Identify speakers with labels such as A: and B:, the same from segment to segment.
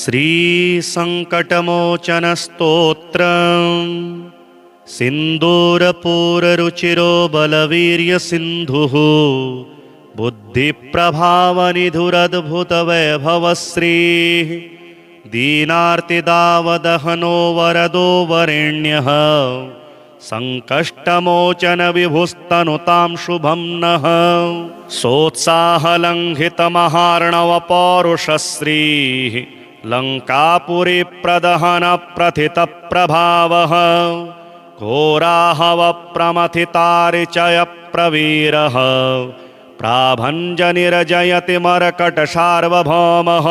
A: श्रीसङ्कटमोचनस्तोत्रम् सिन्दूरपूररुचिरो बलवीर्यसिन्धुः बुद्धिप्रभावनिधुरद्भुतवैभवश्रीः दीनार्तिदावदहनो वरदो वरेण्यः सङ्कष्टमोचनविभुस्तनुतां शुभं नः सोत्साहलङ्घितमहार्णवपौरुषश्रीः लङ्कापुरीप्रदहनप्रथितप्रभावः घोराहवप्रमथितारिचयप्रवीरः प्राभञ्जनिर्जयति मर्कटसार्वभौमः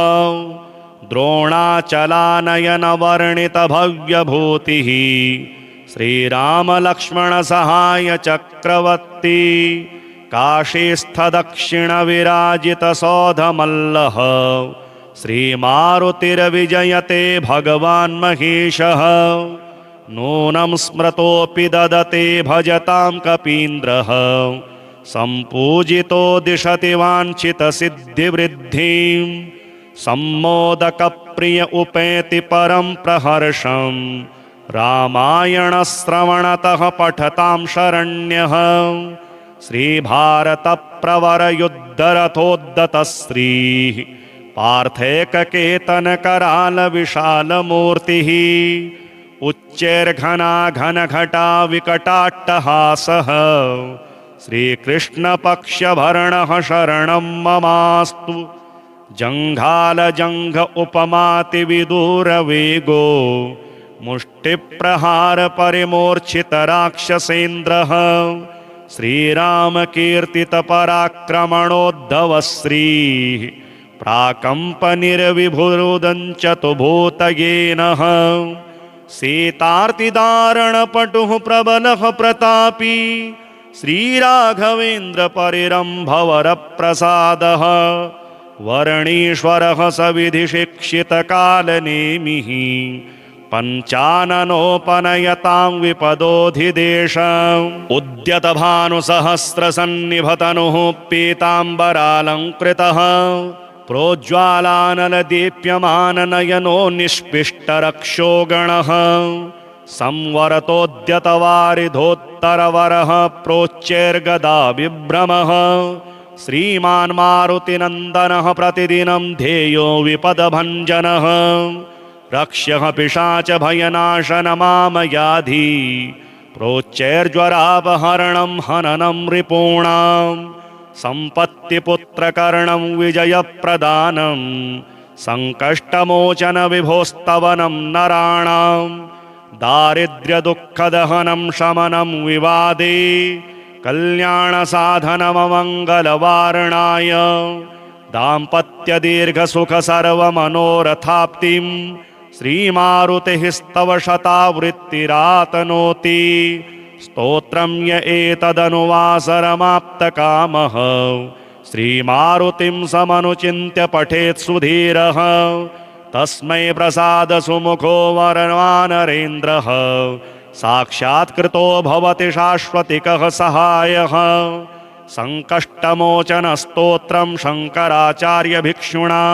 A: द्रोणाचलानयनवर्णितभव्यभूतिः श्रीरामलक्ष्मणसहायचक्रवर्ती काशीस्थदक्षिणविराजितसौधमल्लः श्रीमारुतिर्विजयते भगवान् महेशः नूनं स्मृतोऽपि ददते भजतां कपीन्द्रः सम्पूजितो दिशति वाञ्छितसिद्धिवृद्धिं सम्मोदकप्रिय उपेति परं प्रहर्षं रामायणश्रवणतः पठतां शरण्यः श्रीभारतप्रवरयुद्धरथोद्धतश्रीः पार्थेककेतनकरालविशालमूर्तिः उच्चैर्घनाघनघटा विकटाट्टहासः श्रीकृष्णपक्षभरणः शरणं ममास्तु जङ्घालजङ्घ उपमातिविदूरवेगो मुष्टिप्रहारपरिमूर्छितराक्षसेन्द्रः श्रीरामकीर्तितपराक्रमणोद्धवश्रीः प्राकम्पनिर्विभुरुदञ्चतुभूतयेनः सीतार्तिदारणपटुः प्रबलः प्रतापी श्रीराघवेन्द्रपरिरम्भवरप्रसादः वर्णीश्वरः सविधिशिक्षितकालनेमिः पञ्चाननोपनयतां विपदोऽधिदेशम् उद्यतभानुसहस्रसन्निभतनुः पीताम्बरालङ्कृतः प्रोज्ज्वालानलदीप्यमाननयनो निष्पिष्टरक्षोगणः संवरतोद्यतवारिधोत्तरवरः प्रोच्चैर्गदाविभ्रमः श्रीमान् मारुतिनन्दनः प्रतिदिनं ध्येयो विपदभञ्जनः रक्ष्यः पिशाचभयनाशनमामयाधि प्रोच्चैर्ज्वरापहरणं हननं रिपूणां सम्पत्तिपुत्रकर्णं विजयप्रदानं सङ्कष्टमोचनविभोस्तवनं नराणां दारिद्र्यदुःखदहनं शमनं विवादे कल्याणसाधनममङ्गलवारणाय दाम्पत्यदीर्घसुखसर्वमनोरथाप्तिं श्रीमारुतिः स्तव शतावृत्तिरातनोति स्तोत्रं य एतदनुवासरमाप्तकामः श्रीमारुतिं समनुचिन्त्य पठेत् सुधीरः तस्मै प्रसादसुमुखो वरवानरेन्द्रः साक्षात्कृतो भवति शाश्वतिकः सहायः सङ्कष्टमोचनस्तोत्रं शङ्कराचार्यभिक्षुणा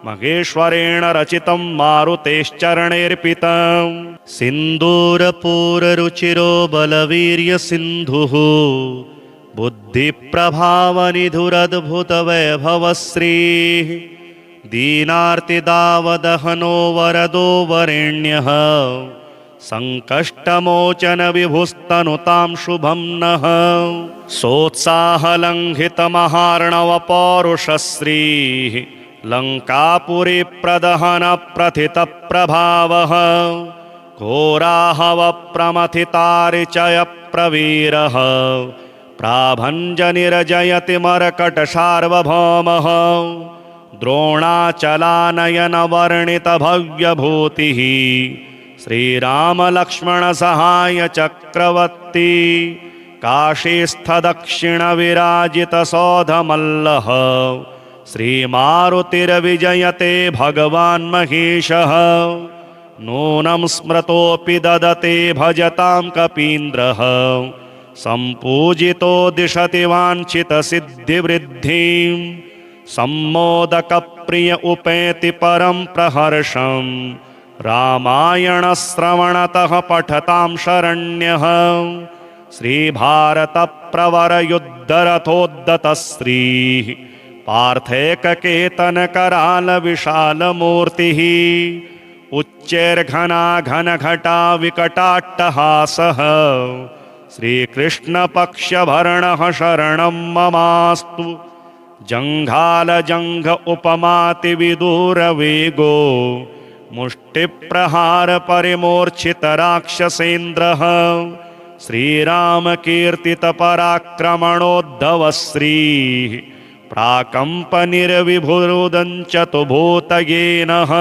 A: महेश्वरेण रचितं मारुतेश्चरणेऽर्पितम् सिन्दूरपूररुचिरो बलवीर्यसिन्धुः बुद्धिप्रभावनिधुरद्भुतवैभवश्रीः दीनार्तिदावदहनो वरदो वरेण्यः सङ्कष्टमोचनविभुस्तनुतां शुभं नः सोत्साहलङ्घितमहार्णवपौरुषश्रीः लङ्कापुरीप्रदहनप्रथितप्रभावः घोराहवप्रमथितारिचयप्रवीरः प्राभञ्जनिर्जयति मर्कटसार्वभौमः द्रोणाचलानयनवर्णितभव्यभूतिः श्रीरामलक्ष्मणसहायचक्रवर्ती काशीस्थदक्षिणविराजितसौधमल्लः श्रीमारुतिर्विजयते भगवान् महेशः नूनं स्मृतोऽपि ददते भजतां कपीन्द्रः सम्पूजितो दिशति वाञ्छितसिद्धिवृद्धिं सम्मोदक मोदकप्रिय उपेति परं प्रहर्षं रामायणश्रवणतः पठतां शरण्यः श्रीभारतप्रवरयुद्धरथोद्धतश्रीः पार्थेककेतनकरालविशालमूर्तिः उच्चैर्घनाघनघटा विकटाट्टहासः श्रीकृष्णपक्षभरणः शरणं ममास्तु जङ्घालजङ्घ उपमातिविदूरवेगो मुष्टिप्रहारपरिमूर्च्छितराक्षसेन्द्रः श्रीरामकीर्तितपराक्रमणोद्धवश्रीः प्राकम्पनिर्विभुरुदञ्चतुभूतयेनः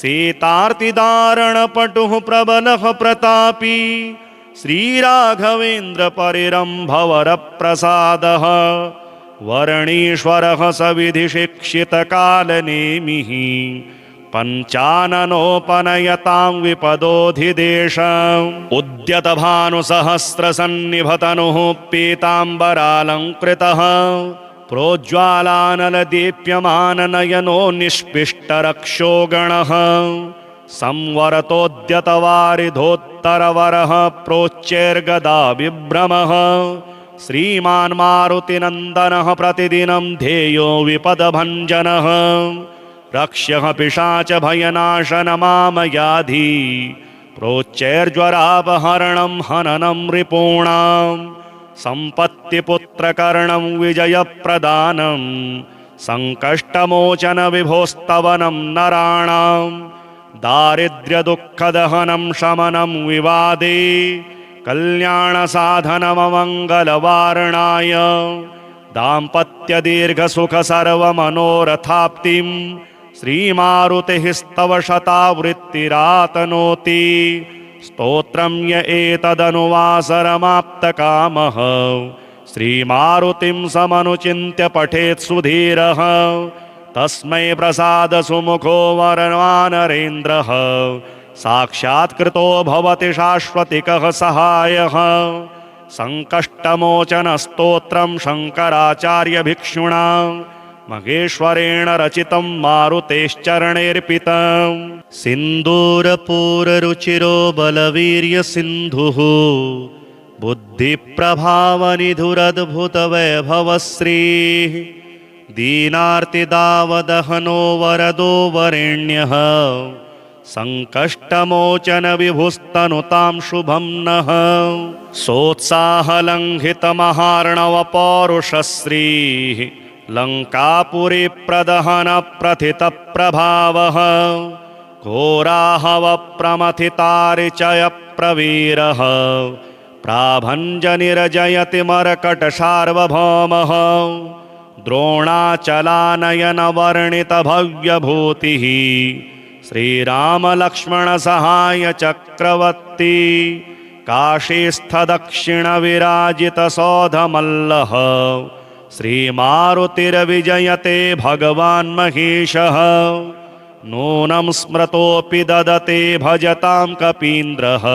A: सीतार्तिदारणपटुः प्रबलः प्रतापी श्रीराघवेन्द्रपरिरम्भवरप्रसादः वर्णीश्वरः सविधिशिक्षितकालनेमिः पञ्चाननोपनयतां विपदोऽधिदेशम् उद्यतभानुसहस्रसन्निभतनुः पीताम्बरालङ्कृतः प्रोज्ज्वालानलदीप्यमाननयनो निष्पिष्टरक्षोगणः संवरतोद्यतवारिधोत्तरवरः प्रोच्चैर्गदाविभ्रमः श्रीमान् मारुतिनन्दनः प्रतिदिनं ध्येयो विपदभञ्जनः रक्ष्यः पिशाचभयनाशनमामयाधि प्रोच्चैर्ज्वरापहरणं हननं रिपूणां सम्पत्तिपुत्रकर्णं विजयप्रदानं सङ्कष्टमोचनविभोस्तवनं नराणां दारिद्र्यदुःखदहनं शमनं विवादे कल्याणसाधनममङ्गलवारणाय दाम्पत्यदीर्घसुखसर्वमनोरथाप्तिं श्रीमारुतिः स्तव शतावृत्तिरातनोति स्तोत्रं य एतदनुवासरमाप्तकामः श्रीमारुतिं समनुचिन्त्य पठेत् सुधीरः तस्मै प्रसादसुमुखो वरवानरेन्द्रः साक्षात्कृतो भवति शाश्वतिकः सहायः सङ्कष्टमोचनस्तोत्रं शङ्कराचार्यभिक्षुणा महेश्वरेण रचितं मारुतेश्चरणैर्पितम् सिन्दूरपूररुचिरो बलवीर्यसिन्धुः बुद्धिप्रभावनिधुरद्भुतवैभवश्रीः दीनार्तिदावदहनो वरदो वरेण्यः सङ्कष्टमोचनविभुस्तनुतां शुभं नः सोत्साहलङ्घितमहार्णवपौरुषश्रीः लङ्कापुरीप्रदहनप्रथितप्रभावः घोराहवप्रमथितारिचयप्रवीरः प्राभञ्जनिरजयति मरकटसार्वभौमः द्रोणाचलानयनवर्णितभव्यभूतिः श्रीरामलक्ष्मणसहायचक्रवर्ती काशीस्थदक्षिणविराजितसौधमल्लः श्रीमारुतिर्विजयते भगवान् महेशः नूनं स्मृतोऽपि ददते भजतां कपीन्द्रः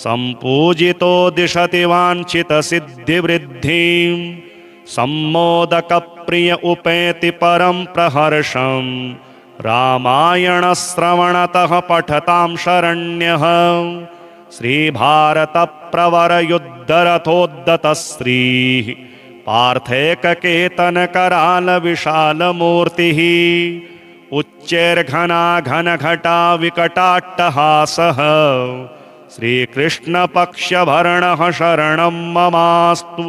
A: सम्पूजितो दिशति वाञ्छितसिद्धिवृद्धिं सम्मोदकप्रिय उपेति परं प्रहर्षं रामायणश्रवणतः पठतां शरण्यः श्रीभारतप्रवरयुद्धरथोद्धतश्रीः पार्थेककेतनकरालविशालमूर्तिः उच्चैर्घनाघनघटा विकटाट्टहासः श्रीकृष्णपक्षभरणः शरणं ममास्तु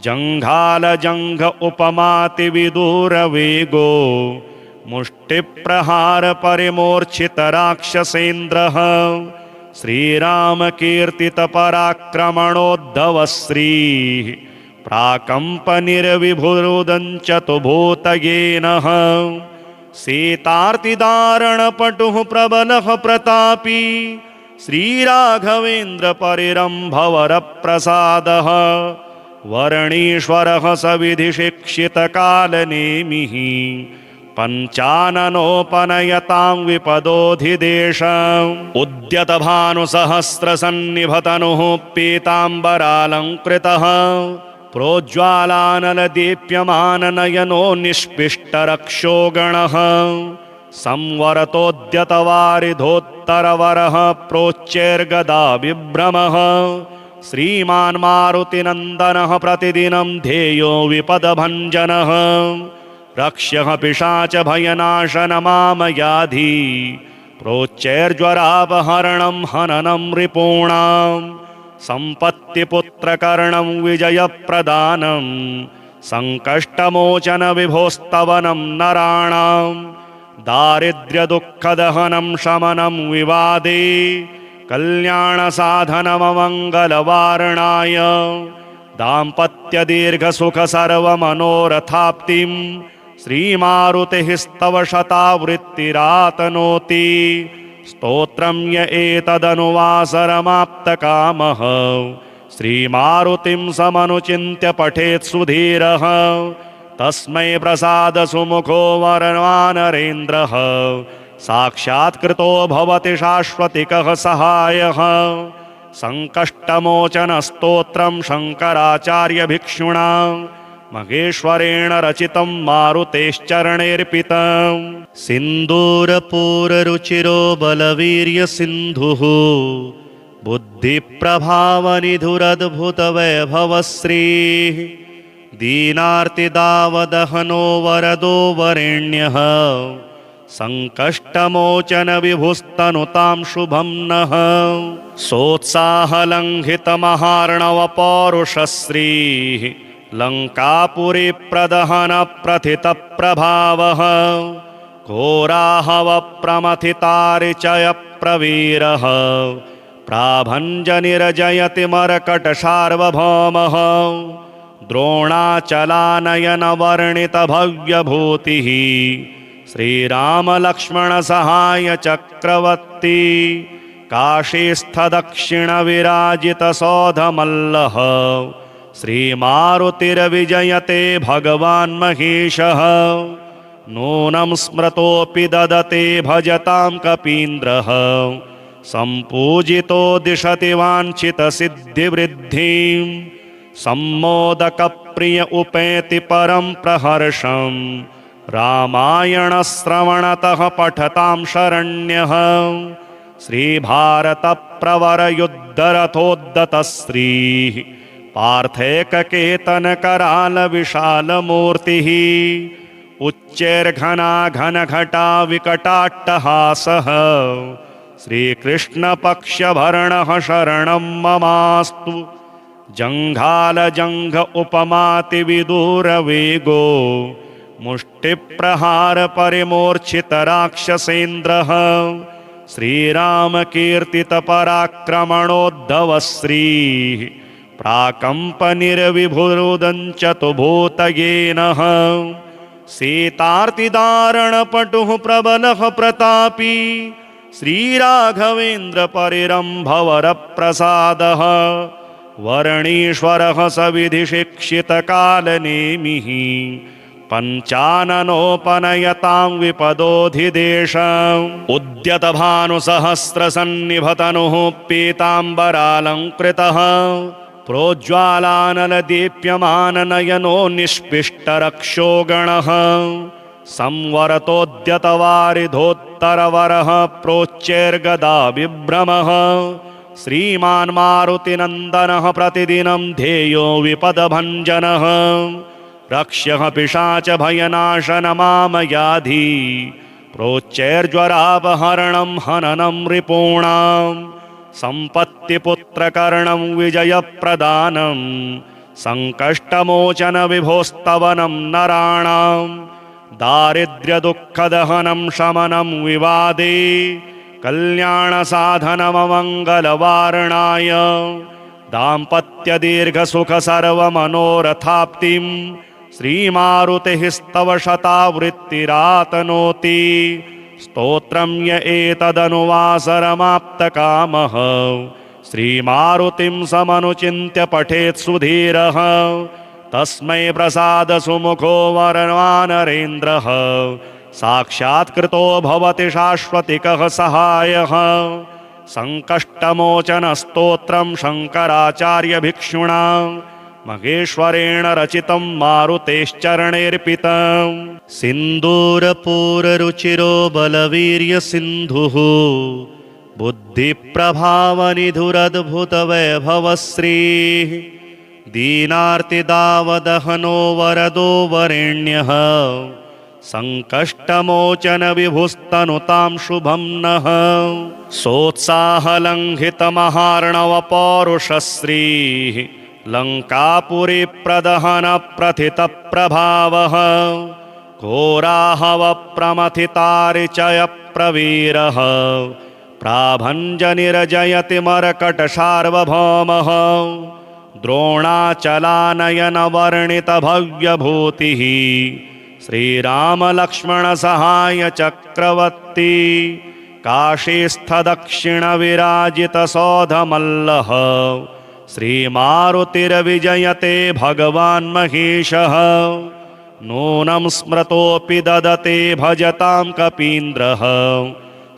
A: जङ्घालजङ्घ उपमातिविदूरवेगो मुष्टिप्रहारपरिमूर्च्छितराक्षसेन्द्रः श्रीरामकीर्तितपराक्रमणोद्धवश्रीः प्राकम्पनिर्विभुरुदञ्चतुभूतयेनः सीतार्तिदारणपटुः प्रबलः प्रतापी श्रीराघवेन्द्रपरिरम्भवरप्रसादः वर्णीश्वरः सविधिशिक्षितकालनेमिः पञ्चाननोपनयतां विपदोऽधिदेशम् उद्यतभानुसहस्रसन्निभतनुः पीताम्बरालङ्कृतः प्रोज्ज्वालानलदीप्यमाननयनो निष्पिष्टरक्षो गणः संवरतोद्यतवारिधोत्तरवरः प्रोच्चैर्गदा विभ्रमः श्रीमान् मारुतिनन्दनः प्रतिदिनं ध्येयो विपदभञ्जनः रक्ष्यः पिशाचभयनाशनमामयाधि प्रोच्चैर्ज्वरापहरणं हननं रिपूणां सम्पत्तिपुत्रकर्णं विजयप्रदानं सङ्कष्टमोचनविभोस्तवनं नराणां दारिद्र्यदुःखदहनं शमनं विवादे कल्याणसाधनममङ्गलवारणाय दाम्पत्यदीर्घसुखसर्वमनोरथाप्तिं श्रीमारुतिः स्तव शतावृत्तिरातनोति स्तोत्रं य एतदनुवासरमाप्तकामः श्रीमारुतिं समनुचिन्त्य पठेत् सुधीरः तस्मै प्रसादसुमुखो वरवानरेन्द्रः साक्षात्कृतो भवति शाश्वतिकः सहायः सङ्कष्टमोचनस्तोत्रं शङ्कराचार्यभिक्षुणा महेश्वरेण रचितं मारुतेश्चरणेऽर्पितम् सिन्दूरपूररुचिरो बलवीर्यसिन्धुः बुद्धिप्रभावनिधुरद्भुतवैभवश्रीः दीनार्तिदावदहनो वरदो वरेण्यः सङ्कष्टमोचनविभुस्तनुतां शुभं नः सोत्साहलङ्घितमहार्णवपौरुषश्रीः लङ्कापुरीप्रदहनप्रथितप्रभावः घोराहवप्रमथितारिचयप्रवीरः प्राभञ्जनिर्जयति मर्कटसार्वभौमः द्रोणाचलानयनवर्णितभव्यभूतिः श्रीरामलक्ष्मणसहायचक्रवर्ती काशीस्थदक्षिणविराजितसौधमल्लः श्रीमारुतिर्विजयते भगवान् महेशः नूनं स्मृतोऽपि ददते भजतां कपीन्द्रः सम्पूजितो दिशति वाञ्छितसिद्धिवृद्धिं सम्मोदकप्रिय उपेति परं प्रहर्षम् रामायणश्रवणतः पठतां शरण्यः श्रीभारतप्रवरयुद्धरथोद्धतश्रीः पार्थैककेतनकरालविशालमूर्तिः उच्चैर्घनाघनघटा विकटाट्टहासः श्रीकृष्णपक्षभरणः शरणं ममास्तु जङ्घालजङ्घ उपमातिविदूरवेगो मुष्टिप्रहारपरिमूर्छितराक्षसेन्द्रः श्रीरामकीर्तितपराक्रमणोद्धवश्रीः प्राकम्पनिर्विभुरुदञ्चतुभूतयेनः सीतार्तिदारणपटुः प्रबलः प्रतापी श्रीराघवेन्द्रपरिरम्भवरप्रसादः वर्णीश्वरः सविधिशिक्षितकालनेमिः पञ्चाननोपनयतां विपदोऽधिदेशम् उद्यतभानुसहस्रसन्निभतनुः पीताम्बरालङ्कृतः प्रोज्ज्वालानलदीप्यमाननयनो निष्पिष्टरक्षो गणः संवरतोद्यतवारिधोत्तरवरः प्रोच्चैर्गदा विभ्रमः श्रीमान् मारुतिनन्दनः प्रतिदिनं ध्येयो विपदभञ्जनः रक्ष्यः पिशाचभयनाशनमामयाधि प्रोच्चैर्ज्वरापहरणं हननं रिपूणां सम्पत्तिपुत्रकर्णं विजयप्रदानं सङ्कष्टमोचनविभोस्तवनं नराणां दारिद्र्यदुःखदहनं शमनं विवादे कल्याणसाधनममङ्गलवारणाय दाम्पत्यदीर्घसुखसर्वमनोरथाप्तिं श्रीमारुतिः स्तव शतावृत्तिरातनोति स्तोत्रं य एतदनुवासरमाप्तकामः श्रीमारुतिं समनुचिन्त्य पठेत् सुधीरः तस्मै प्रसादसुमुखो वरवानरेन्द्रः साक्षात्कृतो भवति शाश्वतिकः सहायः सङ्कष्टमोचनस्तोत्रं शङ्कराचार्यभिक्षुणा महेश्वरेण रचितं मारुतेश्चरणैर्पितं
B: सिन्दूरपूररुचिरो बलवीर्यसिन्धुः बुद्धिप्रभावनिधुरद्भुतवैभवश्रीः दीनार्तिदावदहनो वरदो वरेण्यः सङ्कष्टमोचनविभुस्तनुतां शुभं नः सोत्साहलङ्घितमहार्णवपौरुषश्रीः लङ्कापुरीप्रदहनप्रथितप्रभावः घोराहवप्रमथितारिचयप्रवीरः प्राभञ्जनिर्जयति मर्कटसार्वभौमः द्रोणाचलानयनवर्णितभव्यभूतिः श्रीरामलक्ष्मणसहायचक्रवर्ती काशीस्थदक्षिणविराजितसौधमल्लः श्रीमारुतिर्विजयते भगवान् महेशः नूनं स्मृतोऽपि ददते भजतां कपीन्द्रः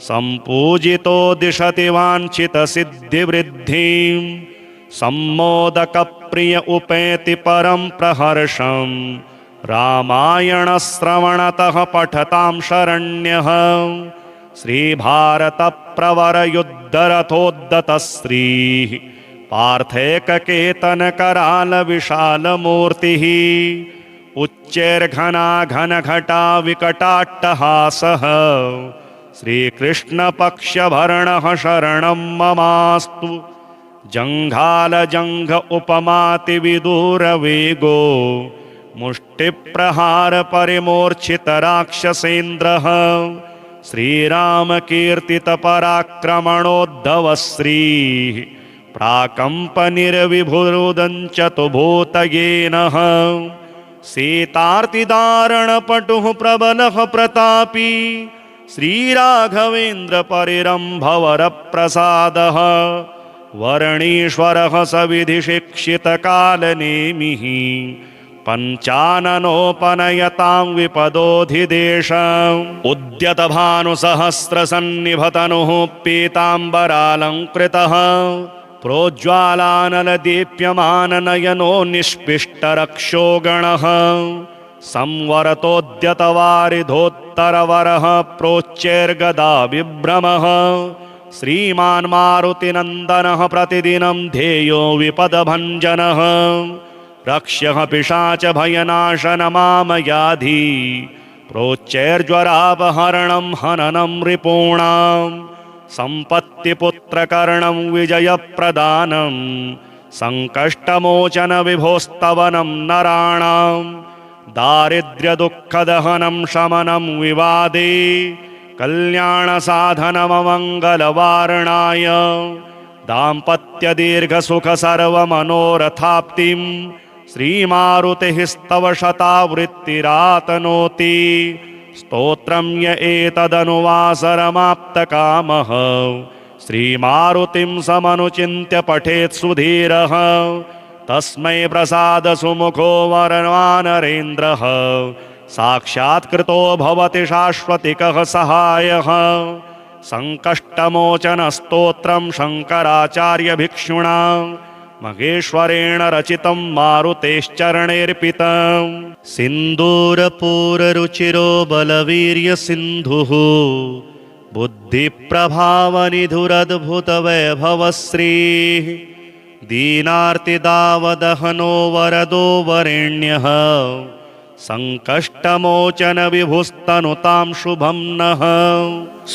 B: सम्पूजितो दिशति वाञ्छितसिद्धिवृद्धिं सम्मोदकप्रिय उपेति परं प्रहर्षम् रामायणश्रवणतः पठतां शरण्यः श्रीभारतप्रवरयुद्धरथोद्धतश्रीः पार्थैककेतनकरालविशालमूर्तिः उच्चैर्घनाघनघटा विकटाट्टहासः श्रीकृष्णपक्षभरणः शरणं ममास्तु जङ्घालजङ्घ उपमातिविदूरवेगो मुष्टिप्रहारपरिमूर्छितराक्षसेन्द्रः श्रीरामकीर्तितपराक्रमणोद्धवश्रीः प्राकम्पनिर्विभुरुदञ्चतुभूतयेनः सीतार्तिदारणपटुः प्रबलः प्रतापी श्रीराघवेन्द्रपरिरम्भवरप्रसादः वर्णीश्वरः सविधिशिक्षितकालनेमिः पञ्चाननोपनयतां विपदोऽधिदेशम् उद्यतभानुसहस्रसन्निभतनुः पीताम्बरालङ्कृतः प्रोज्ज्वालानलदीप्यमाननयनो निष्पिष्टरक्षोगणः संवरतोद्यतवारिधोत्तरवरः प्रोच्चैर्गदाविभ्रमः श्रीमान् मारुतिनन्दनः प्रतिदिनं ध्येयो विपदभञ्जनः रक्ष्यः पिशाचभयनाशनमामयाधि प्रोच्चैर्ज्वरापहरणं हननं रिपूणां सम्पत्तिपुत्रकर्णं विजयप्रदानं सङ्कष्टमोचनविभोस्तवनं नराणां दारिद्र्यदुःखदहनं शमनं विवादे कल्याणसाधनममङ्गलवारणाय दाम्पत्यदीर्घसुखसर्वमनोरथाप्तिं श्रीमारुतिः स्तव शतावृत्तिरातनोति स्तोत्रं य एतदनुवासरमाप्तकामः श्रीमारुतिं समनुचिन्त्य पठेत् सुधीरः तस्मै प्रसादसुमुखो वरवानरेन्द्रः साक्षात्कृतो भवति शाश्वतिकः सहायः सङ्कष्टमोचनस्तोत्रं शङ्कराचार्यभिक्षुणा महेश्वरेण रचितं मारुतेश्चरणैर्पितं सिन्दूरपूररुचिरो बलवीर्यसिन्धुः बुद्धिप्रभावनिधुरद्भुतवैभवश्रीः दीनार्तिदावदहनो वरदो वरेण्यः सङ्कष्टमोचनविभुस्तनुतां शुभं नः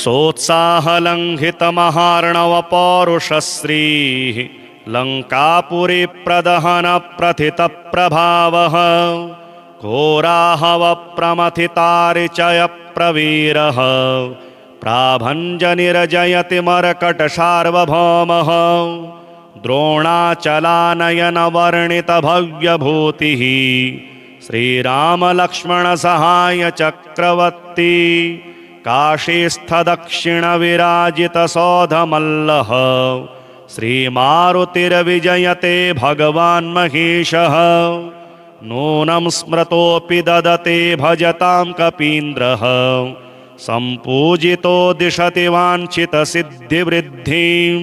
B: सोत्साहलङ्घितमहार्णवपौरुषश्रीः लङ्कापुरीप्रदहनप्रथितप्रभावः घोराहवप्रमथितारिचयप्रवीरः प्राभञ्जनिर्जयति मर्कटसार्वभौमः द्रोणाचलानयनवर्णितभव्यभूतिः श्रीरामलक्ष्मणसहायचक्रवर्ती काशीस्थदक्षिणविराजितसौधमल्लः श्रीमारुतिर्विजयते भगवान् महेशः नूनं स्मृतोऽपि ददते भजतां कपीन्द्रः सम्पूजितो दिशति वाञ्छितसिद्धिवृद्धिं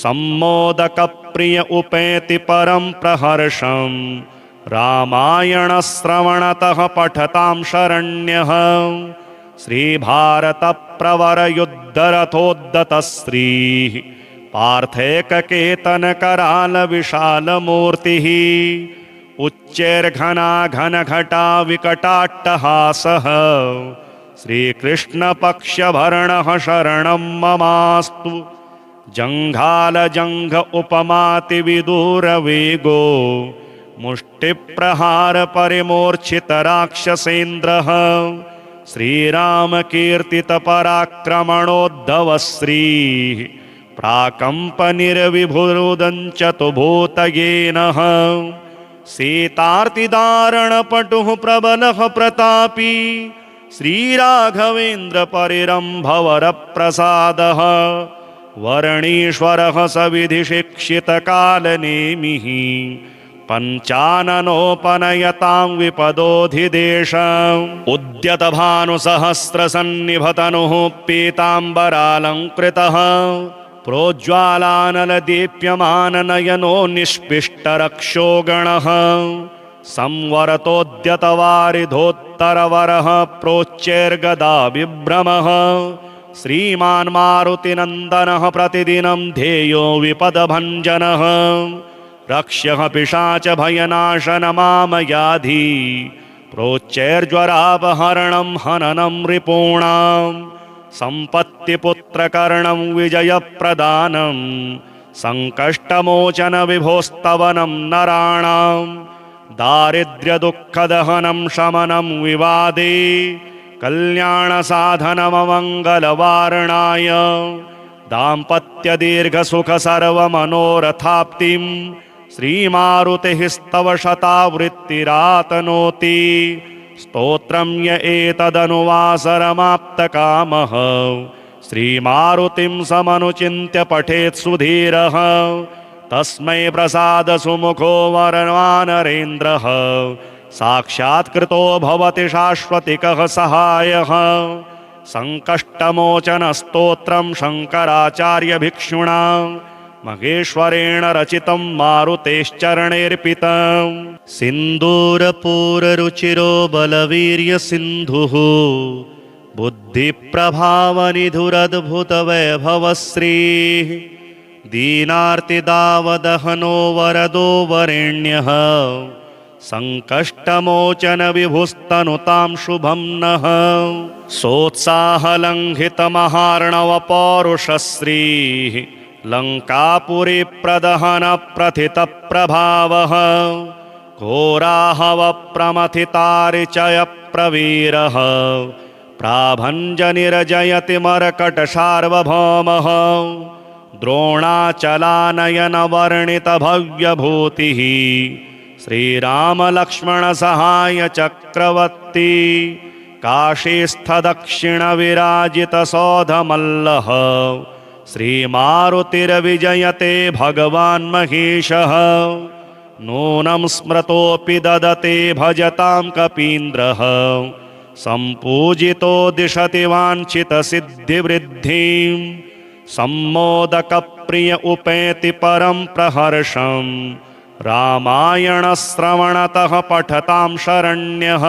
B: सम्मोदकप्रिय प्रिय उपेति परं प्रहर्षं रामायणश्रवणतः पठतां शरण्यः श्रीभारतप्रवरयुद्धरथोद्धतश्रीः पार्थेककेतनकरालविशालमूर्तिः उच्चैर्घनाघनघटा विकटाट्टहासः श्रीकृष्णपक्षभरणः शरणं ममास्तु जङ्घालजङ्घ उपमातिविदूरवेगो मुष्टिप्रहारपरिमूर्च्छितराक्षसेन्द्रः श्रीरामकीर्तितपराक्रमणोद्धवश्रीः प्राकम्पनिर्विभुरुदञ्चतुभूतयेनः सीतार्तिदारणपटुः प्रबलः प्रतापी श्रीराघवेन्द्रपरिरम्भवरप्रसादः वर्णीश्वरः सविधिशिक्षितकालनेमिः पञ्चाननोपनयतां विपदोऽधिदेशम् उद्यतभानुसहस्रसन्निभतनुः पीताम्बरालङ्कृतः प्रोज्ज्वालानलदीप्यमाननयनो निष्पिष्टरक्षोगणः संवरतोद्यतवारिधोत्तरवरः प्रोच्चैर्गदाविभ्रमः श्रीमान् मारुतिनन्दनः प्रतिदिनं ध्येयो विपदभञ्जनः रक्ष्यः पिशाचभयनाशनमामयाधि प्रोच्चैर्ज्वरापहरणं हननं रिपूणां सम्पत्तिपुत्रकर्णं विजयप्रदानं सङ्कष्टमोचनविभोस्तवनं नराणां दारिद्र्यदुःखदहनं शमनं विवादे कल्याणसाधनममङ्गलवारणाय दाम्पत्यदीर्घसुखसर्वमनोरथाप्तिं श्रीमारुतिः स्तव शतावृत्तिरातनोति स्तोत्रं य एतदनुवासरमाप्तकामः श्रीमारुतिं समनुचिन्त्य पठेत् सुधीरः तस्मै प्रसादसुमुखो वरवानरेन्द्रः साक्षात्कृतो भवति शाश्वतिकः सहायः सङ्कष्टमोचनस्तोत्रं शङ्कराचार्यभिक्षुणा महेश्वरेण रचितं मारुतेश्चरणेऽर्पितम् सिन्दूरपूररुचिरो बलवीर्यसिन्धुः बुद्धिप्रभावनिधुरद्भुतवैभवश्रीः दीनार्तिदावदहनो वरदो वरेण्यः सङ्कष्टमोचनविभुस्तनुतां शुभं नः सोत्साहलङ्घितमहार्णवपौरुषश्रीः लङ्कापुरीप्रदहनप्रथितप्रभावः घोराहवप्रमथितारिचयप्रवीरः प्राभञ्जनिर्जयति मर्कटसार्वभौमः द्रोणाचलानयनवर्णितभव्यभूतिः श्रीरामलक्ष्मणसहायचक्रवर्ती काशीस्थदक्षिणविराजितसौधमल्लः श्रीमारुतिर्विजयते भगवान् महेशः नूनं स्मृतोऽपि ददते भजतां कपीन्द्रः सम्पूजितो दिशति वाञ्छितसिद्धिवृद्धिं सम्मोदकप्रिय उपेति परं प्रहर्षम् रामायणश्रवणतः पठतां शरण्यः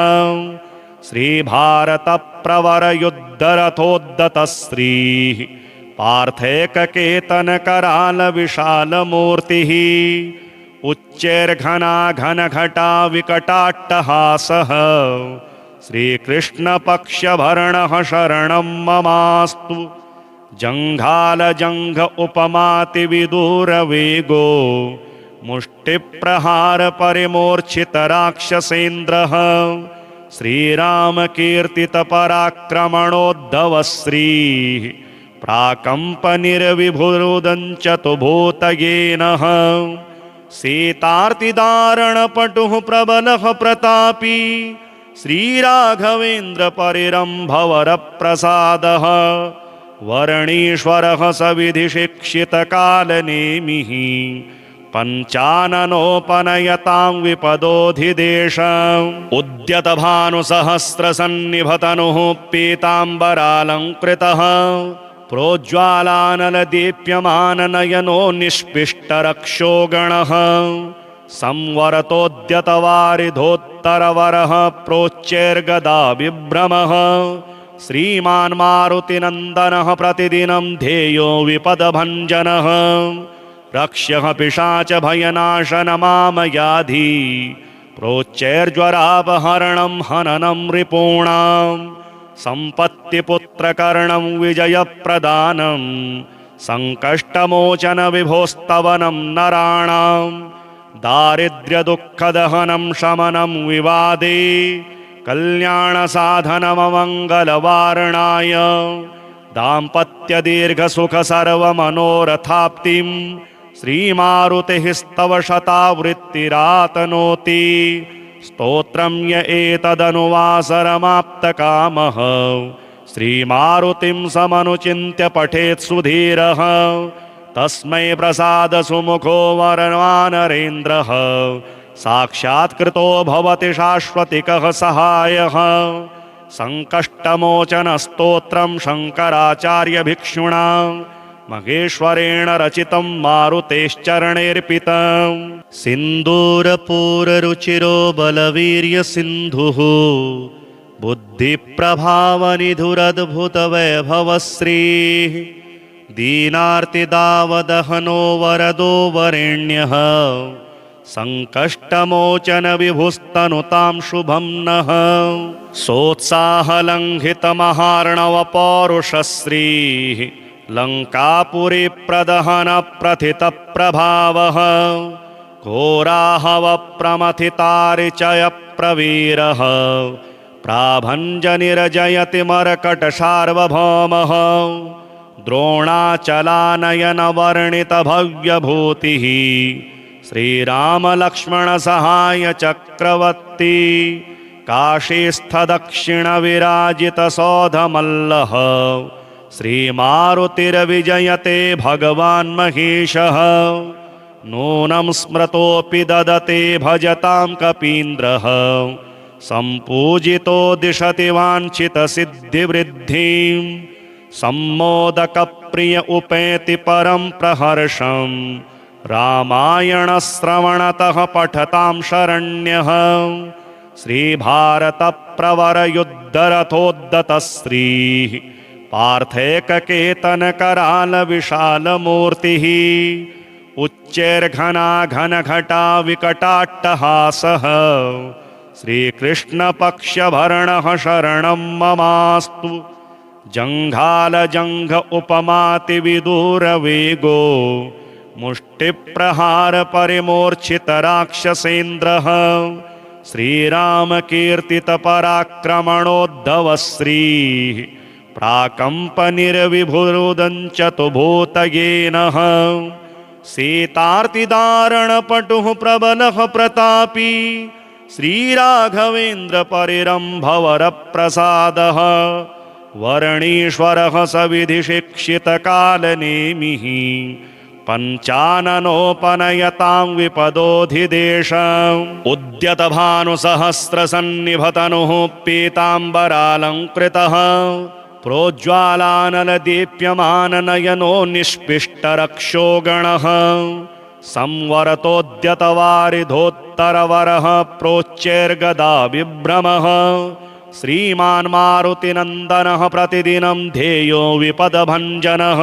B: श्रीभारतप्रवरयुद्धरथोद्धतश्रीः पार्थेककेतनकरालविशालमूर्तिः उच्चैर्घनाघनघटा विकटाट्टहासः श्रीकृष्णपक्षभरणः शरणं ममास्तु जङ्घालजङ्घ उपमातिविदूरवेगो मुष्टिप्रहारपरिमूर्च्छितराक्षसेन्द्रः श्रीरामकीर्तितपराक्रमणोद्धवश्रीः प्राकम्पनिर्विभुरुदञ्चतुभूतयेनः सीतार्तिदारणपटुः प्रबलः प्रतापी श्रीराघवेन्द्रपरिरम्भवरप्रसादः वर्णीश्वरः सविधिशिक्षितकालनेमिः पञ्चाननोपनयतां विपदोऽधिदेशम् उद्यतभानुसहस्रसन्निभतनुः पीताम्बरालङ्कृतः प्रोज्ज्वालानलदीप्यमाननयनो निष्पिष्टरक्षो गणः संवरतोद्यतवारिधोत्तरवरः प्रोच्चैर्गदा विभ्रमः श्रीमान् मारुतिनन्दनः प्रतिदिनं ध्येयो विपदभञ्जनः रक्ष्यः पिशाचभयनाशनमामयाधि प्रोच्चैर्ज्वरापहरणं हननं रिपूणां सम्पत्तिपुत्रकर्णं विजयप्रदानं सङ्कष्टमोचनविभोस्तवनं नराणां दारिद्र्यदुःखदहनं शमनं विवादे कल्याणसाधनममङ्गलवारणाय दाम्पत्यदीर्घसुखसर्वमनोरथाप्तिं श्रीमारुतिः स्तव शतावृत्तिरातनोति स्तोत्रं य एतदनुवासरमाप्तकामः श्रीमारुतिं समनुचिन्त्य पठेत् सुधीरः तस्मै प्रसादसुमुखो वरवानरेन्द्रः साक्षात्कृतो भवति शाश्वतिकः सहायः सङ्कष्टमोचनस्तोत्रं शङ्कराचार्यभिक्षुणा महेश्वरेण रचितं मारुतेश्चरणेऽर्पितं सिन्दूरपूररुचिरो बलवीर्यसिन्धुः बुद्धिप्रभावनिधुरद्भुतवैभवश्रीः दीनार्तिदावदहनो वरदो वरेण्यः सङ्कष्टमोचनविभुस्तनुतां शुभं नः सोत्साहलङ्घितमहार्णवपौरुषश्रीः लङ्कापुरीप्रदहनप्रथितप्रभावः घोराहवप्रमथितारिचयप्रवीरः प्राभञ्जनिर्जयति मर्कटसार्वभौमः द्रोणाचलानयनवर्णितभव्यभूतिः श्रीरामलक्ष्मणसहायचक्रवर्ती काशीस्थदक्षिणविराजितसौधमल्लः श्रीमारुतिर्विजयते भगवान् महेशः नूनं स्मृतोऽपि ददते भजतां कपीन्द्रः सम्पूजितो दिशति वाञ्छितसिद्धिवृद्धिं सम्मोदकप्रिय उपेति परं प्रहर्षम् रामायणश्रवणतः पठतां शरण्यः श्रीभारतप्रवरयुद्धरथोद्धतश्रीः पार्थैककेतनकरालविशालमूर्तिः उच्चैर्घनाघनघटा विकटाट्टहासः श्रीकृष्णपक्षभरणः शरणं ममास्तु जङ्घालजङ्घ उपमातिविदूरवेगो मुष्टिप्रहारपरिमूर्च्छितराक्षसेन्द्रः श्रीरामकीर्तितपराक्रमणोद्धवश्रीः प्राकम्पनिर्विभुरुदञ्चतुभूतयेनः सीतार्तिदारणपटुः प्रबलः प्रतापी श्रीराघवेन्द्रपरिरम्भवरप्रसादः वर्णीश्वरः सविधिशिक्षितकालनेमिः पञ्चाननोपनयतां विपदोऽधिदेशम् उद्यतभानुसहस्रसन्निभतनुः पीताम्बरालङ्कृतः प्रोज्ज्वालानलदीप्यमाननयनो निष्पिष्टरक्षो गणः संवरतोद्यतवारिधोत्तरवरः प्रोच्चैर्गदा विभ्रमः श्रीमान् मारुतिनन्दनः प्रतिदिनं ध्येयो विपदभञ्जनः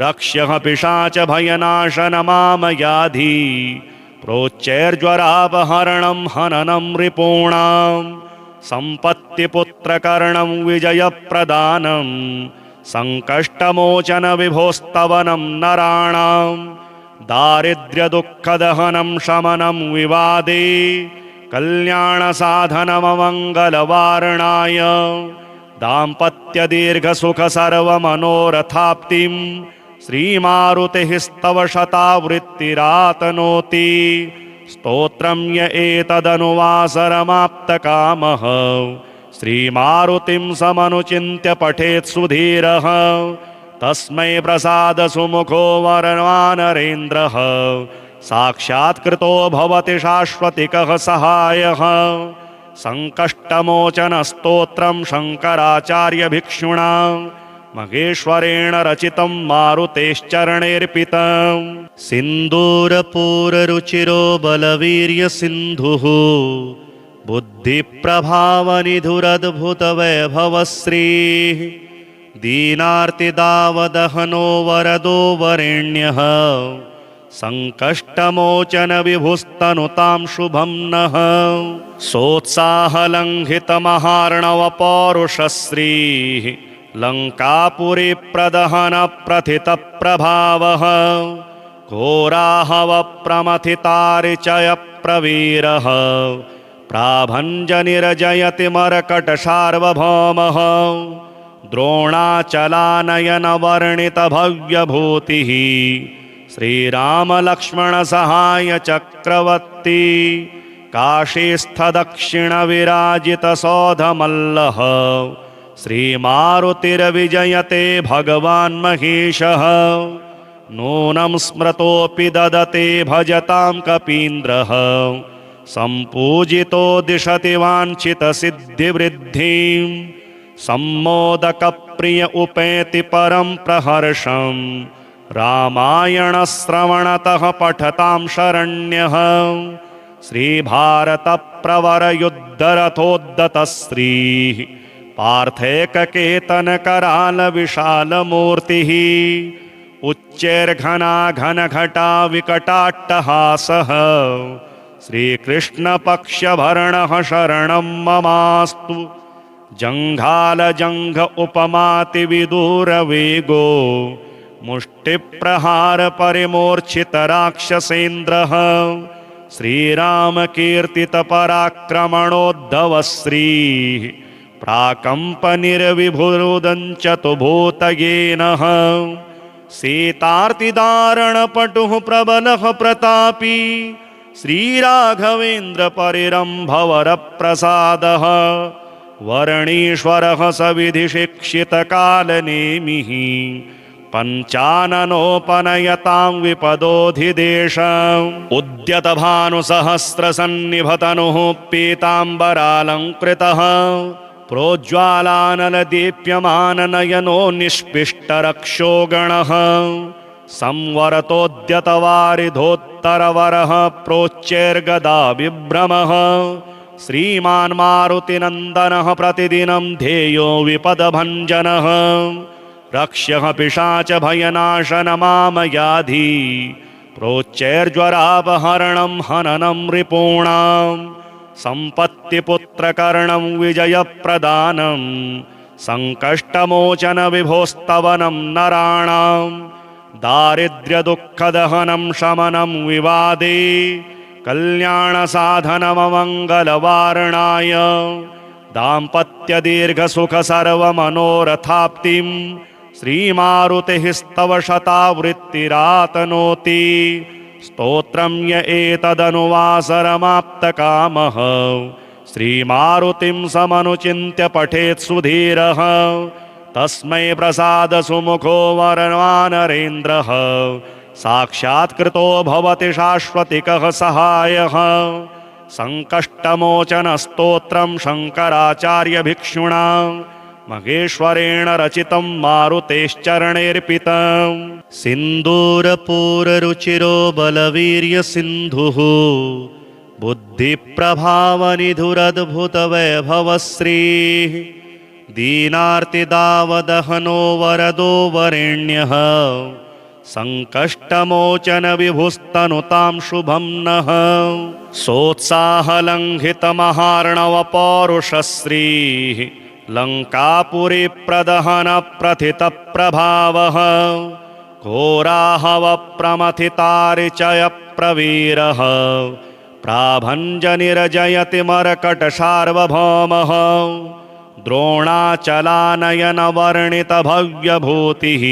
B: रक्ष्यः पिशाचभयनाशनमामयाधि प्रोच्चैर्ज्वरापहरणं हननं रिपूणां सम्पत्तिपुत्रकर्णं विजयप्रदानं सङ्कष्टमोचनविभोस्तवनं नराणां दारिद्र्यदुःखदहनं शमनं विवादे कल्याणसाधनममङ्गलवारणाय दाम्पत्यदीर्घसुखसर्वमनोरथाप्तिं श्रीमारुतिः स्तव शतावृत्तिरातनोति स्तोत्रं य एतदनुवासरमाप्तकामः श्रीमारुतिं समनुचिन्त्य पठेत् सुधीरः तस्मै प्रसादसुमुखो वरवानरेन्द्रः साक्षात्कृतो भवति शाश्वतिकः सहायः सङ्कष्टमोचनस्तोत्रं शङ्कराचार्यभिक्षुणा महेश्वरेण रचितं मारुतेश्चरणेऽर्पितम्
A: सिन्दूरपूररुचिरो बलवीर्यसिन्धुः बुद्धिप्रभावनिधुरद्भुतवैभवश्रीः दीनार्तिदावदहनो वरदो वरेण्यः सङ्कष्टमोचनविभुस्तनुतां शुभं नः सोत्साहलङ्घितमहार्णवपौरुषश्रीः लङ्कापुरीप्रदहनप्रथितप्रभावः घोराहवप्रमथितारिचयप्रवीरः प्राभञ्जनिर्जयति मर्कटसार्वभौमः द्रोणाचलानयनवर्णितभव्यभूतिः श्रीरामलक्ष्मणसहायचक्रवर्ती काशीस्थदक्षिणविराजितसौधमल्लः श्रीमारुतिर्विजयते भगवान् महेशः नूनं स्मृतोऽपि ददते भजतां कपीन्द्रः सम्पूजितो दिशति वाञ्छितसिद्धिवृद्धिं सम्मोदकप्रिय उपेति परं प्रहर्षम् रामायणश्रवणतः पठतां शरण्यः श्रीभारतप्रवरयुद्धरथोद्धतश्रीः पार्थेककेतनकरालविशालमूर्तिः उच्चैर्घनाघनघटा विकटाट्टहासः श्रीकृष्णपक्षभरणः शरणं ममास्तु जङ्घालजङ्घ उपमातिविदूरवेगो मुष्टिप्रहारपरिमूर्छितराक्षसेन्द्रः श्रीरामकीर्तितपराक्रमणोद्धवश्रीः प्राकम्पनिर्विभुरुदञ्चतुभूतयेनः सीतार्तिदारणपटुः प्रबलः प्रतापी श्रीराघवेन्द्रपरिरम्भवरप्रसादः वर्णीश्वरः सविधिशिक्षितकालनेमिः पञ्चाननोपनयतां विपदोऽधिदेशम् उद्यतभानुसहस्रसन्निभतनुः पीताम्बरालङ्कृतः प्रोज्ज्वालानलदीप्यमाननयनो निष्पिष्टरक्षो गणः संवरतोद्यतवारिधोत्तरवरः प्रोच्चैर्गदाविभ्रमः श्रीमान् मारुतिनन्दनः प्रतिदिनं ध्येयो विपदभञ्जनः रक्ष्यः पिशाचभयनाशनमामयाधि प्रोच्चैर्ज्वरापहरणं हननं रिपूणां सम्पत्तिपुत्रकर्णं विजयप्रदानं सङ्कष्टमोचनविभोस्तवनं नराणां दारिद्र्यदुःखदहनं शमनं विवादे कल्याणसाधनममङ्गलवारणाय दाम्पत्यदीर्घसुखसर्वमनोरथाप्तिं श्रीमारुतिः स्तव शतावृत्तिरातनोति स्तोत्रं य एतदनुवासरमाप्तकामः श्रीमारुतिं समनुचिन्त्य पठेत् सुधीरः तस्मै प्रसादसुमुखो वरवानरेन्द्रः साक्षात्कृतो भवति शाश्वतिकः सहायः सङ्कष्टमोचनस्तोत्रं शङ्कराचार्यभिक्षुणा महेश्वरेण रचितं मारुतेश्चरणेऽर्पितम् सिन्दूरपूररुचिरो बलवीर्यसिन्धुः बुद्धिप्रभावनिधुरद्भुतवैभवश्रीः दीनार्तिदावदहनो वरदो वरेण्यः सङ्कष्टमोचनविभुस्तनुतां शुभं नः सोत्साहलङ्घितमहार्णवपौरुषश्रीः लङ्कापुरीप्रदहनप्रथितप्रभावः घोराहवप्रमथितारिचयप्रवीरः प्राभञ्जनिर्जयति मर्कटसार्वभौमः द्रोणाचलानयनवर्णितभव्यभूतिः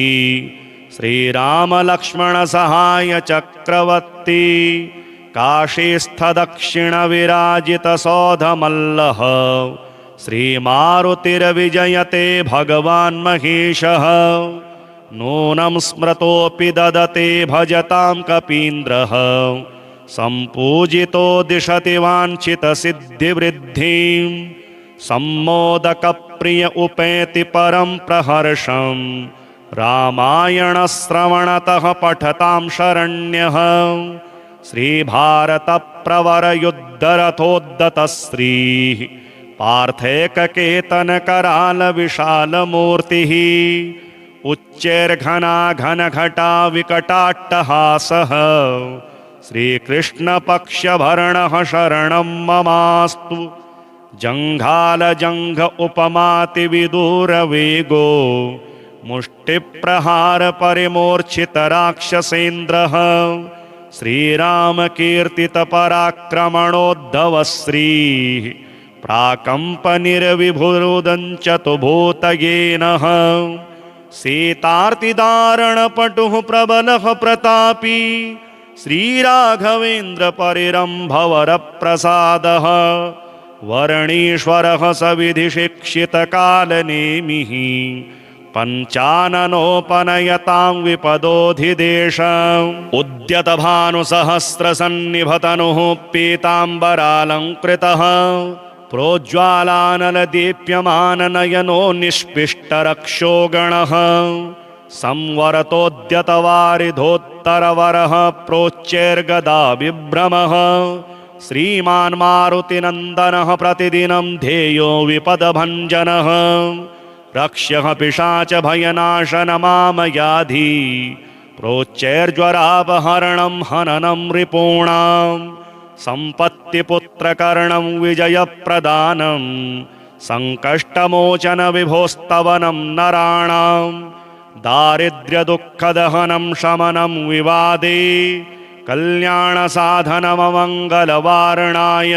A: श्रीरामलक्ष्मणसहायचक्रवर्ती काशीस्थदक्षिणविराजितसौधमल्लः श्रीमारुतिर्विजयते भगवान् महेशः नूनं स्मृतोऽपि ददते भजतां कपीन्द्रः सम्पूजितो दिशति वाञ्छितसिद्धिवृद्धिं सम्मोदकप्रिय मोदकप्रिय उपेति परं प्रहर्षम् रामायणश्रवणतः पठतां शरण्यः श्रीभारतप्रवरयुद्धरथोद्धतश्रीः पार्थेककेतनकरालविशालमूर्तिः उच्चैर्घना घनघटा विकटाट्टहासः श्रीकृष्णपक्षभरणः शरणं ममास्तु जङ्घालजङ्घ उपमातिविदूरवेगो मुष्टिप्रहारपरिमूर्च्छितराक्षसेन्द्रः श्रीरामकीर्तितपराक्रमणोद्धवश्रीः प्राकम्पनिर्विभुरुदञ्चतुभूतयेनः सीतार्तिदारणपटुः प्रबलः प्रतापी श्रीराघवेन्द्रपरिरम्भवरप्रसादः वर्णीश्वरः सविधिशिक्षितकालनेमिः पञ्चाननोपनयतां विपदोऽधिदेशम् उद्यतभानुसहस्रसन्निभतनुः पीताम्बरालङ्कृतः प्रोज्ज्वालानलदीप्यमाननयनो निष्पिष्टरक्षोगणः संवरतोद्यतवारिधोत्तरवरः प्रोच्चैर्गदाविभ्रमः श्रीमान् मारुतिनन्दनः प्रतिदिनं ध्येयो विपदभञ्जनः रक्ष्यः पिशाचभयनाशनमामयाधि प्रोच्चैर्ज्वरापहरणं हननं रिपूणां सम्पत्तिपुत्रकर्णं विजयप्रदानं सङ्कष्टमोचनविभोस्तवनं नराणां दारिद्र्यदुःखदहनं शमनं विवादे कल्याणसाधनममङ्गलवारणाय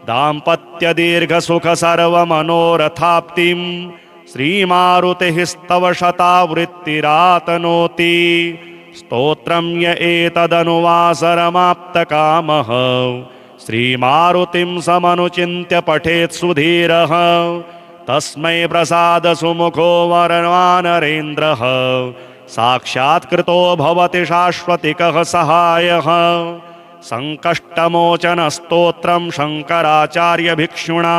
A: दाम्पत्यदीर्घसुखसर्वमनोरथाप्तिं श्रीमारुतिः स्तव शतावृत्तिरातनोति स्तोत्रं य एतदनुवासरमाप्तकामः श्रीमारुतिं समनुचिन्त्य पठेत् सुधीरः तस्मै प्रसादसुमुखो वरवानरेन्द्रः साक्षात्कृतो भवति शाश्वतिकः सहायः सङ्कष्टमोचनस्तोत्रं शङ्कराचार्यभिक्षुणा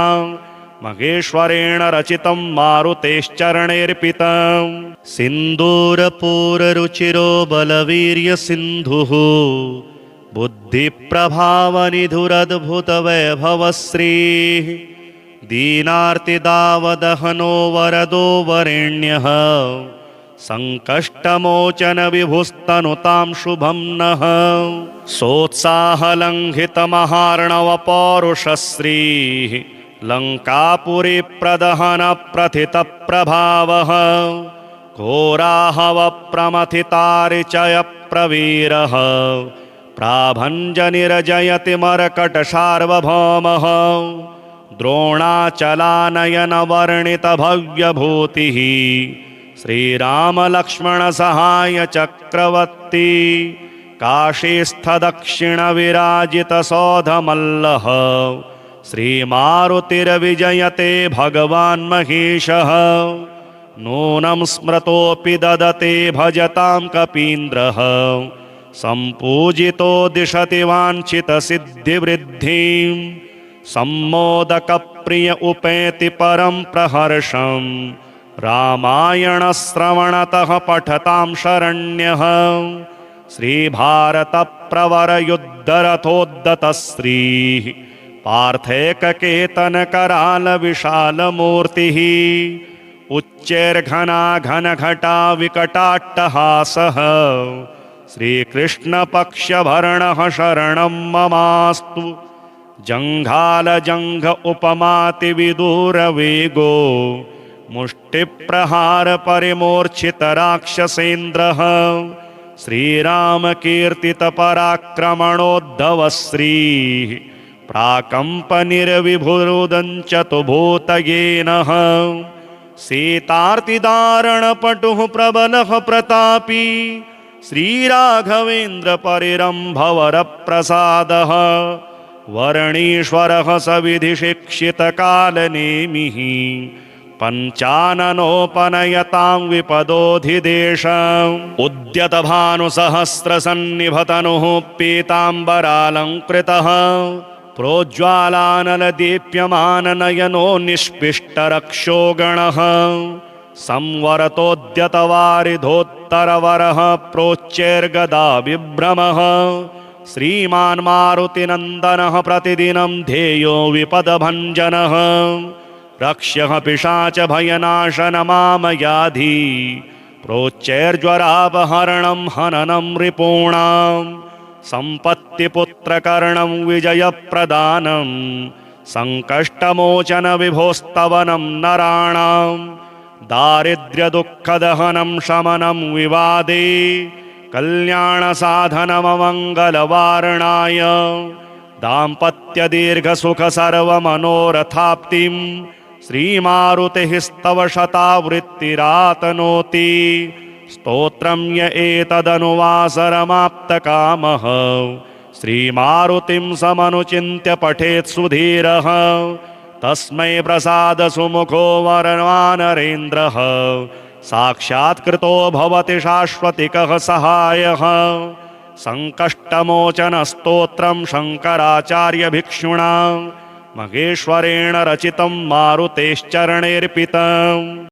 A: महेश्वरेण रचितं मारुतेश्चरणैर्पितम् सिन्दूरपूररुचिरो बलवीर्यसिन्धुः बुद्धिप्रभावनिधुरद्भुतवैभवश्रीः दीनार्तिदावदहनो वरदो वरेण्यः सङ्कष्टमोचनविभुस्तनुतां शुभं नः सोत्साहलङ्घितमहार्णवपौरुषश्रीः लङ्कापुरीप्रदहनप्रथितप्रभावः घोराहवप्रमथितारिचयप्रवीरः प्राभञ्जनिरजयति मरकटसार्वभौमः द्रोणाचलानयनवर्णितभव्यभूतिः श्रीरामलक्ष्मणसहायचक्रवर्ती काशीस्थदक्षिणविराजितसौधमल्लः श्रीमारुतिर्विजयते भगवान् महेशः नूनं स्मृतोऽपि ददते भजतां कपीन्द्रः सम्पूजितो दिशति वाञ्छितसिद्धिवृद्धिं सम्मोदकप्रिय उपेति परं प्रहर्षम् रामायणश्रवणतः पठतां शरण्यः श्रीभारतप्रवरयुद्धरथोद्धतश्रीः पार्थेककेतनकरालविशालमूर्तिः उच्चैर्घना घनघटा विकटाट्टहासः श्रीकृष्णपक्षभरणः शरणं ममास्तु जङ्घालजङ्घ उपमातिविदूरवेगो मुष्टिप्रहारपरिमूर्च्छितराक्षसेन्द्रः श्रीरामकीर्तितपराक्रमणोद्धवश्रीः प्राकम्पनिर्विभुरुदञ्चतुभूतयेनः सीतार्तिदारणपटुः प्रबलः प्रतापी श्रीराघवेन्द्रपरिरम्भवरप्रसादः वर्णीश्वरः सविधिशिक्षितकालनेमिः पञ्चाननोपनयतां विपदोऽधिदेशम् उद्यतभानुसहस्रसन्निभतनुः पीताम्बरालङ्कृतः
B: प्रोज्ज्वालानलदीप्यमाननयनो निष्पिष्टरक्षो गणः संवरतोद्यतवारिधोत्तरवरः प्रोच्चैर्गदा विभ्रमः श्रीमान् मारुतिनन्दनः प्रतिदिनं ध्येयो विपदभञ्जनः रक्ष्यः पिशाचभयनाशनमामयाधि प्रोच्चैर्ज्वरापहरणं हननं रिपूणां सम्पत्तिपुत्रकर्णं विजयप्रदानं सङ्कष्टमोचनविभोस्तवनं नराणां दारिद्र्यदुःखदहनं शमनं विवादे कल्याणसाधनममङ्गलवारणाय दाम्पत्यदीर्घसुखसर्वमनोरथाप्तिं श्रीमारुतिः स्तव शतावृत्तिरातनोति स्तोत्रं य एतदनुवासरमाप्तकामः श्रीमारुतिं समनुचिन्त्य पठेत् सुधीरः तस्मै प्रसादसुमुखो वरवानरेन्द्रः साक्षात्कृतो भवति शाश्वतिकः सहायः सङ्कष्टमोचनस्तोत्रं शङ्कराचार्यभिक्षुणा महेश्वरेण रचितं मारुतेश्चरणैर्पितम्।